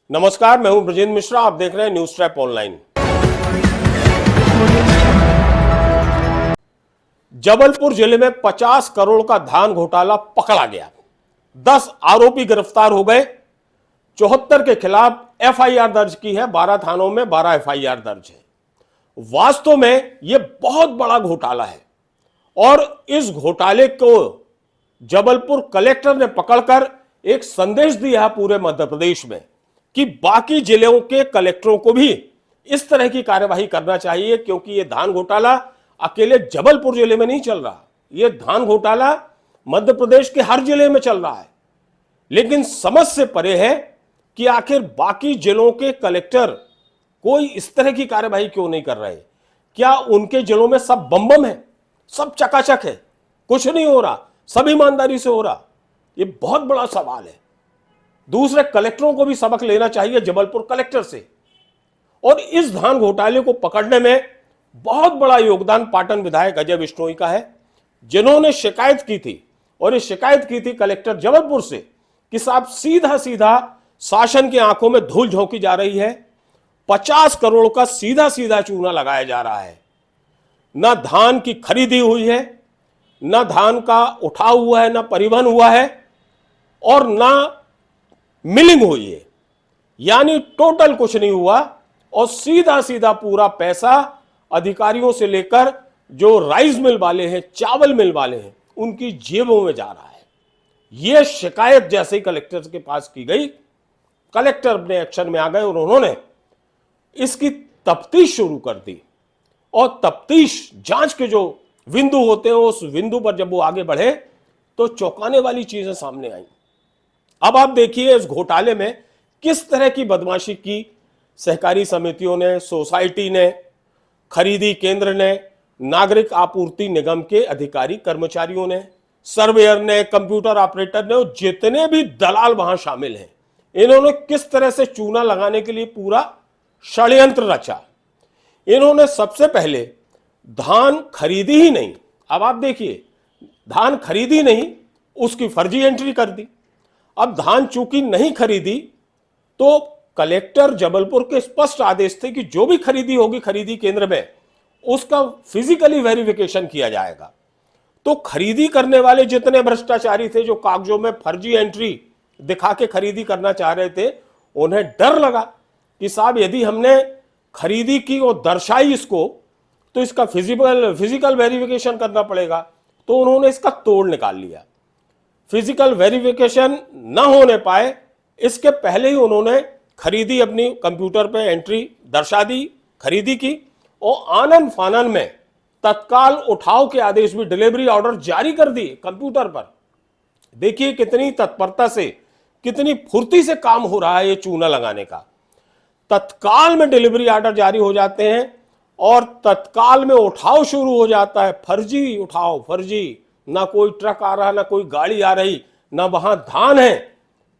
नमस्कार, मैं हूं ब्रजेंद्र मिश्रा। आप देख रहे हैं न्यूज ट्रैप ऑनलाइन। जबलपुर जिले में 50 करोड़ का धान घोटाला पकड़ा गया। 10 आरोपी गिरफ्तार हो गए। 74 के खिलाफ एफआईआर दर्ज की है। 12 थानों में 12 एफआईआर दर्ज है। वास्तव में यह बहुत बड़ा घोटाला है और इस घोटाले को जबलपुर कलेक्टर ने पकड़कर एक संदेश दिया है पूरे मध्य प्रदेश में कि बाकी जिलों के कलेक्टरों को भी इस तरह की कार्यवाही करना चाहिए, क्योंकि यह धान घोटाला अकेले जबलपुर जिले में नहीं चल रहा। यह धान घोटाला मध्य प्रदेश के हर जिले में चल रहा है। लेकिन समझ से परे है कि आखिर बाकी जिलों के कलेक्टर कोई इस तरह की कार्यवाही क्यों नहीं कर रहे। क्या उनके जिलों में सब बम बम है, सब चकाचक है, कुछ नहीं हो रहा, सब ईमानदारी से हो रहा? यह बहुत बड़ा सवाल है। दूसरे कलेक्टरों को भी सबक लेना चाहिए जबलपुर कलेक्टर से। और इस धान घोटाले को पकड़ने में बहुत बड़ा योगदान पाटन विधायक अजय बिश्नोई का है, जिन्होंने शिकायत की थी, और ये शिकायत की थी कलेक्टर जबलपुर से कि साहब सीधा सीधा शासन की आंखों में धूल झोंकी जा रही है। 50 करोड़ का सीधा सीधा चूना लगाया जा रहा है। ना धान की खरीदी हुई है, ना धान का उठाव हुआ है, ना परिवहन हुआ है, और ना मिलिंग हुई है। यानी टोटल कुछ नहीं हुआ, और सीधा सीधा पूरा पैसा अधिकारियों से लेकर जो राइस मिल वाले हैं, चावल मिल वाले हैं, उनकी जेबों में जा रहा है। यह शिकायत जैसे ही कलेक्टर के पास की गई, कलेक्टर अपने एक्शन में आ गए और उन्होंने इसकी तफ्तीश शुरू कर दी। और तफ्तीश जांच के जो बिंदु होते हैं, उस बिंदु पर जब वो आगे बढ़े तो चौंकाने वाली चीजें सामने आई। अब आप देखिए इस घोटाले में किस तरह की बदमाशी की सहकारी समितियों ने, सोसाइटी ने, खरीदी केंद्र ने, नागरिक आपूर्ति निगम के अधिकारी कर्मचारियों ने, सर्वेयर ने, कंप्यूटर ऑपरेटर ने, और जितने भी दलाल वहां शामिल हैं, इन्होंने किस तरह से चूना लगाने के लिए पूरा षड्यंत्र रचा। इन्होंने सबसे पहले धान खरीदी ही नहीं। अब आप देखिए, धान खरीदी नहीं, उसकी फर्जी एंट्री कर दी। अब धान चूंकि नहीं खरीदी तो कलेक्टर जबलपुर के स्पष्ट आदेश थे कि जो भी खरीदी होगी खरीदी केंद्र में, उसका फिजिकली वेरिफिकेशन किया जाएगा। तो खरीदी करने वाले जितने भ्रष्टाचारी थे, जो कागजों में फर्जी एंट्री दिखा के खरीदी करना चाह रहे थे, उन्हें डर लगा कि साहब यदि हमने खरीदी की और दर्शाई इसको, तो इसका फिजिकल वेरिफिकेशन करना पड़ेगा। तो उन्होंने इसका तोड़ निकाल लिया। फिजिकल वेरिफिकेशन न होने पाए, इसके पहले ही उन्होंने खरीदी अपनी कंप्यूटर पे एंट्री दर्शा दी, खरीदी की, और आनन फानन में तत्काल उठाव के आदेश भी, डिलीवरी ऑर्डर जारी कर दिए कंप्यूटर पर। देखिए कितनी तत्परता से, कितनी फुर्ती से काम हो रहा है ये चूना लगाने का। तत्काल में डिलीवरी ऑर्डर जारी हो जाते हैं और तत्काल में उठाव शुरू हो जाता है। फर्जी उठाव, फर्जी, ना कोई ट्रक आ रहा, ना कोई गाड़ी आ रही, ना वहां धान है,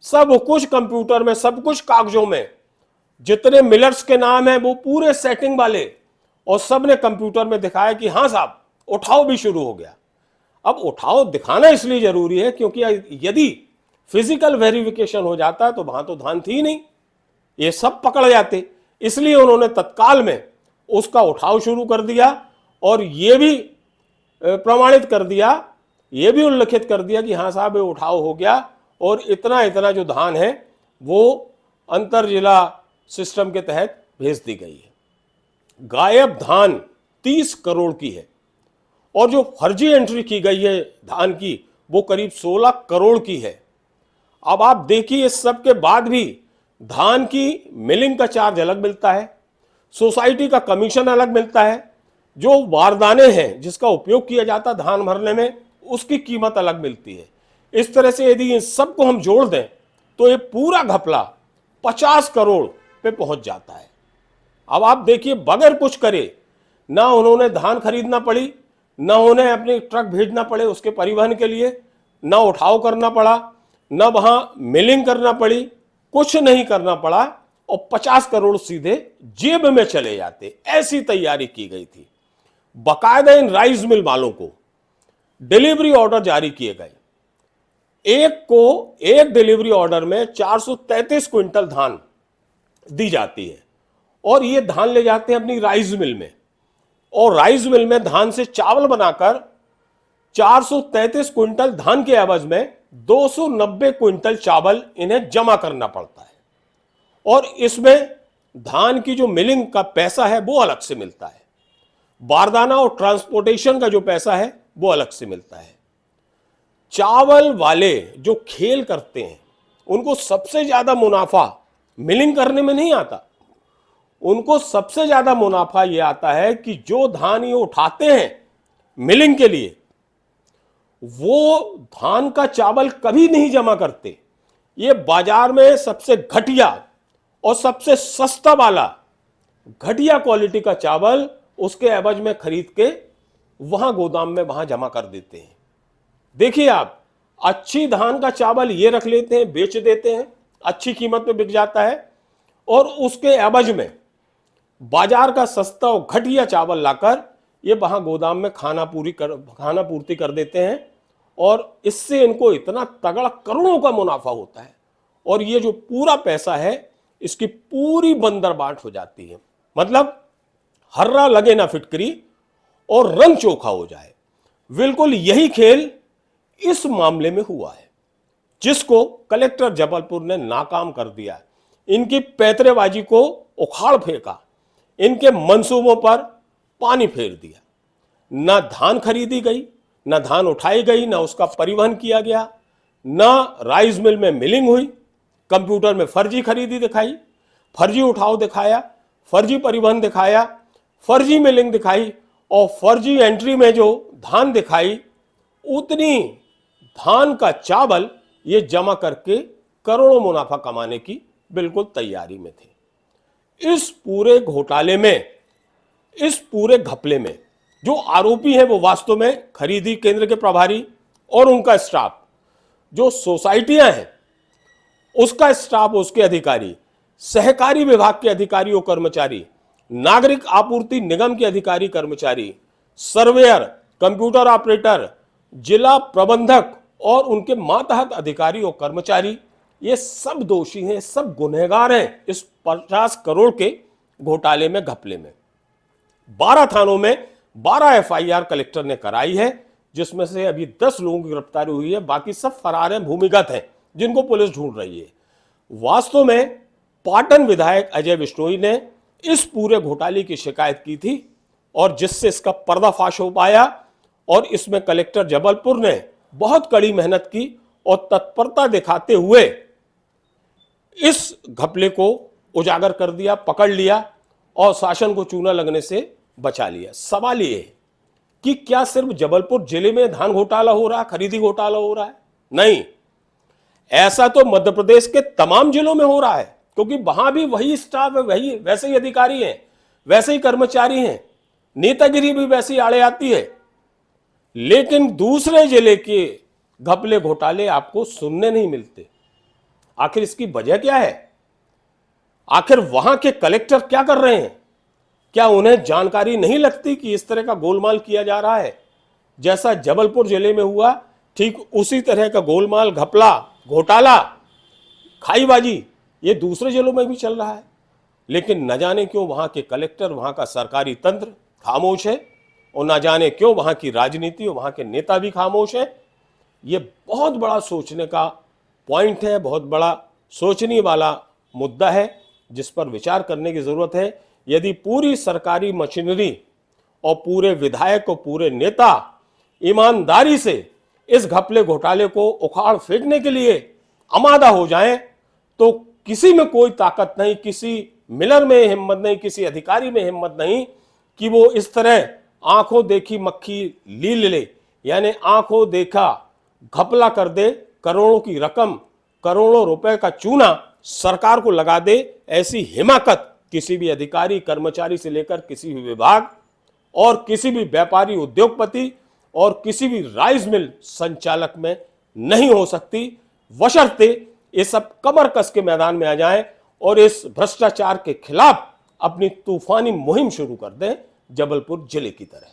सब कुछ कंप्यूटर में, सब कुछ कागजों में। जितने मिलर्स के नाम हैं वो पूरे सेटिंग वाले, और सब ने कंप्यूटर में दिखाया कि हाँ साहब उठाव भी शुरू हो गया। अब उठाव दिखाना इसलिए जरूरी है क्योंकि यदि फिजिकल वेरिफिकेशन हो जाता तो वहां तो धान थी नहीं, ये सब पकड़ जाते। इसलिए उन्होंने तत्काल में उसका उठाव शुरू कर दिया, और यह भी प्रमाणित कर दिया, यह भी उल्लेखित कर दिया कि हाँ साहब ये उठाव हो गया, और इतना इतना जो धान है वो अंतर जिला सिस्टम के तहत भेज दी गई है। गायब धान 30 करोड़ की है, और जो फर्जी एंट्री की गई है धान की, वो करीब 16 करोड़ की है। अब आप देखिए, इस सब के बाद भी धान की मिलिंग का चार्ज अलग मिलता है, सोसाइटी का कमीशन अलग मिलता है, जो बारदाने हैं जिसका उपयोग किया जाता है धान भरने में, उसकी कीमत अलग मिलती है। इस तरह से यदि इन सबको हम जोड़ दें तो ये पूरा घपला 50 करोड़ पे पहुंच जाता है। अब आप देखिए, बगैर कुछ करे, ना उन्होंने धान खरीदना पड़ी, ना उन्हें अपने ट्रक भेजना पड़े उसके परिवहन के लिए, ना उठाव करना पड़ा, ना वहां मिलिंग करना पड़ी, कुछ नहीं करना पड़ा, और 50 करोड़ सीधे जेब में चले जाते। ऐसी तैयारी की गई थी। बाकायदा इन राइस मिल वालों को डिलीवरी ऑर्डर जारी किए गए। एक डिलीवरी ऑर्डर में 433 क्विंटल धान दी जाती है और ये धान ले जाते हैं अपनी राइस मिल में, और राइस मिल में धान से चावल बनाकर 433 क्विंटल धान के एवज में 290 क्विंटल चावल इन्हें जमा करना पड़ता है, और इसमें धान की जो मिलिंग का पैसा है वो अलग से मिलता है, बारदाना और ट्रांसपोर्टेशन का जो पैसा है वो अलग से मिलता है। चावल वाले जो खेल करते हैं उनको सबसे ज्यादा मुनाफा मिलिंग करने में नहीं आता, उनको सबसे ज्यादा मुनाफा यह आता है कि जो धान ये उठाते हैं मिलिंग के लिए, वो धान का चावल कभी नहीं जमा करते। ये बाजार में सबसे घटिया और सबसे सस्ता वाला घटिया क्वालिटी का चावल उसके एवज में खरीद के वहां गोदाम में वहां जमा कर देते हैं। देखिए आप, अच्छी धान का चावल ये रख लेते हैं, बेच देते हैं, अच्छी कीमत पे बिक जाता है, और उसके एवज में बाजार का सस्ता और घटिया चावल लाकर ये वहां गोदाम में खाना पूर्ति कर देते हैं, और इससे इनको इतना तगड़ा करोड़ों का मुनाफा होता है, और ये जो पूरा पैसा है इसकी पूरी बंदरबाट हो जाती है। मतलब हर्रा लगे ना फिटकरी और रंग चोखा हो जाए। बिल्कुल यही खेल इस मामले में हुआ है, जिसको कलेक्टर जबलपुर ने नाकाम कर दिया। इनकी पैतरेबाजी को उखाड़ फेंका, इनके मंसूबों पर पानी फेर दिया। ना धान खरीदी गई, ना धान उठाई गई, ना उसका परिवहन किया गया, ना राइस मिल में मिलिंग हुई, कंप्यूटर में फर्जी खरीदी दिखाई, फर्जी उठाव दिखाया, फर्जी परिवहन दिखाया, फर्जी मिलिंग दिखाई, और फर्जी एंट्री में जो धान दिखाई उतनी धान का चावल ये जमा करके करोड़ों मुनाफा कमाने की बिल्कुल तैयारी में थे। इस पूरे घोटाले में, इस पूरे घपले में जो आरोपी हैं वो वास्तव में खरीदी केंद्र के प्रभारी और उनका स्टाफ, जो सोसाइटियां हैं उसका स्टाफ, उसके अधिकारी, सहकारी विभाग के अधिकारी और कर्मचारी, नागरिक आपूर्ति निगम के अधिकारी कर्मचारी, सर्वेयर, कंप्यूटर ऑपरेटर, जिला प्रबंधक और उनके मातहत अधिकारी और कर्मचारी, ये सब दोषी हैं, सब गुनहगार हैं इस 50 करोड़ के घोटाले में, घपले में। 12 थानों में 12 एफआईआर कलेक्टर ने कराई है, जिसमें से अभी 10 लोगों की गिरफ्तारी हुई है, बाकी सब फरार हैं, भूमिगत हैं, जिनको पुलिस ढूंढ रही है। वास्तव में पाटन विधायक अजय बिश्नोई ने इस पूरे घोटाले की शिकायत की थी, और जिससे इसका पर्दाफाश हो पाया, और इसमें कलेक्टर जबलपुर ने बहुत कड़ी मेहनत की और तत्परता दिखाते हुए इस घपले को उजागर कर दिया, पकड़ लिया और शासन को चूना लगने से बचा लिया। सवाल ये है कि क्या सिर्फ जबलपुर जिले में धान घोटाला हो रहा है, खरीदी घोटाला हो रहा है? नहीं, ऐसा तो मध्य प्रदेश के तमाम जिलों में हो रहा है, क्योंकि वहां भी वही स्टाफ है, वही वैसे ही अधिकारी हैं, वैसे ही कर्मचारी हैं, नेतागिरी भी वैसे ही आड़े आती है। लेकिन दूसरे जिले के घपले घोटाले आपको सुनने नहीं मिलते। आखिर इसकी वजह क्या है? आखिर वहां के कलेक्टर क्या कर रहे हैं? क्या उन्हें जानकारी नहीं लगती कि इस तरह का गोलमाल किया जा रहा है? जैसा जबलपुर जिले में हुआ, ठीक उसी तरह का गोलमाल, घपला, घोटाला, खाईबाजी ये दूसरे जिलों में भी चल रहा है। लेकिन न जाने क्यों वहां के कलेक्टर, वहां का सरकारी तंत्र खामोश है, और न जाने क्यों वहां की राजनीति और वहां के नेता भी खामोश है। ये बहुत बड़ा सोचने का पॉइंट है, बहुत बड़ा सोचने वाला मुद्दा है, जिस पर विचार करने की जरूरत है। यदि पूरी सरकारी मशीनरी और पूरे विधायक और पूरे नेता ईमानदारी से इस घपले घोटाले को उखाड़ फेंकने के लिए आमादा हो जाएं, तो किसी में कोई ताकत नहीं, किसी मिलर में हिम्मत नहीं, किसी अधिकारी में हिम्मत नहीं कि वो इस तरह आंखों देखी मक्खी लील ले, यानी आंखों देखा घपला कर दे, करोड़ों की रकम, करोड़ों रुपए का चूना सरकार को लगा दे। ऐसी हिमाकत किसी भी अधिकारी, कर्मचारी से लेकर किसी भी विभाग और किसी भी व्यापारी, उद्योगपति और किसी भी राइस मिल संचालक में नहीं हो सकती, बशर्ते ये सब कमर कस के मैदान में आ जाएं और इस भ्रष्टाचार के खिलाफ अपनी तूफानी मुहिम शुरू कर दें, जबलपुर जिले की तरह।